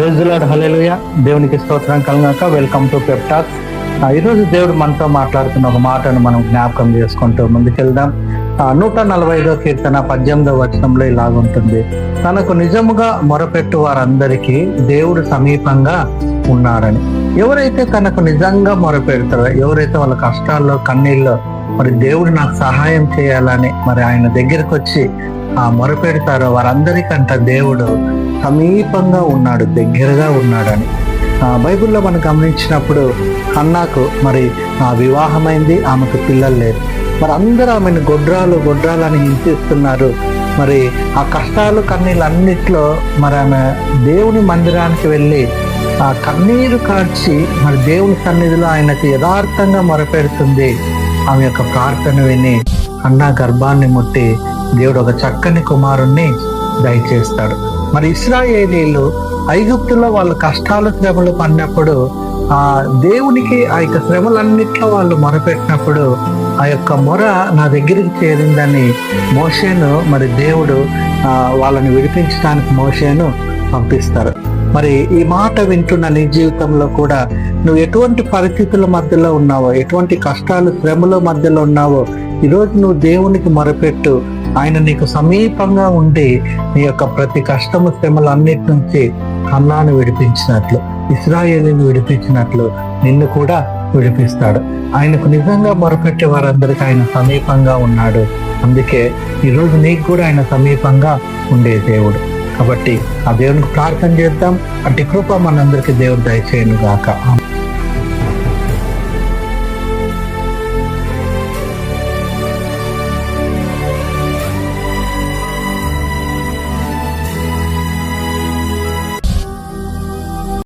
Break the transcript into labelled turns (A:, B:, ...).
A: Praise the lord, hallelujah. దేవునికి స్తోత్రం కలుగాక. Welcome to pep talks. ఈరోజు దేవుడు మనతో మాట్లాడుతున్న ఒక మాటను మనం జ్ఞాపకం చేసుకుంటూ ముందుకెళ్దాం. 145వ కీర్తన 18వ వచనంలో ఇలాగుంటుంది: తనకు నిజముగా మొరపెట్టు వారందరికీ దేవుడు సమీపంగా ఉన్నాడని. ఎవరైతే తనకు నిజంగా మొరపెడతారో, ఎవరైతే వాళ్ళ కష్టాల్లో కన్నీళ్ళలో మరి దేవుడు నాకు సహాయం చేయాలని మరి ఆయన దగ్గరికి వచ్చి మొరపెడతారో వారందరికంట దేవుడు సమీపంగా ఉన్నాడు, దగ్గరగా ఉన్నాడని. బైబిల్లో మనం గమనించినప్పుడు హన్నాకు మరి వివాహమైంది, ఆమెకు పిల్లలు లేరు. మరి అందరూ ఆమెను గొడ్రాలని హింసిస్తున్నారు. మరి ఆ కష్టాలు కన్నీళ్ళు అన్నిట్లో మరి ఆమె దేవుని మందిరానికి వెళ్ళి ఆ కన్నీరు కార్చి మరి దేవుని సన్నిధిలో ఆయనకు యథార్థంగా మొరపెడుతుంది. ఆమె యొక్క ప్రార్థన విని హన్నా గర్భాన్ని ముట్టి దేవుడు ఒక చక్కని కుమారుణ్ణి దయచేస్తాడు. మరి ఇశ్రాయేలీలు ఐగుప్తులో వాళ్ళ కష్టాలు శ్రమలు పడినప్పుడు ఆ దేవునికి ఆ యొక్క శ్రమలన్నిట్లో వాళ్ళు మొరపెట్టినప్పుడు ఆ యొక్క మొర నా దగ్గరికి చేరిందని మోషేను మరి దేవుడు వాళ్ళని విడిపించడానికి మోషేను పంపిస్తారు. మరి ఈ మాట వింటున్న నీ జీవితంలో కూడా నువ్వు ఎటువంటి పరిస్థితుల మధ్యలో ఉన్నావో, ఎటువంటి కష్టాలు శ్రమల మధ్యలో ఉన్నావో, ఈరోజు నువ్వు దేవునికి మొరపెట్టు. ఆయన నీకు సమీపంగా ఉండి నీ యొక్క ప్రతి కష్టము శ్రమలు అన్నిటి నుంచి హన్నాను విడిపించినట్లు, ఇశ్రాయేలుని విడిపించినట్లు నిన్ను కూడా విడిపిస్తాడు. ఆయనకు నిజంగా మొరపెట్టే వారందరికీ ఆయన సమీపంగా ఉన్నాడు. అందుకే ఈరోజు నీకు కూడా ఆయన సమీపంగా ఉండే దేవుడు. కాబట్టి ఆ దేవునికి ప్రార్థన చేద్దాం. అట్టి కృప మనందరికీ దేవుడు దయచేయను గాక.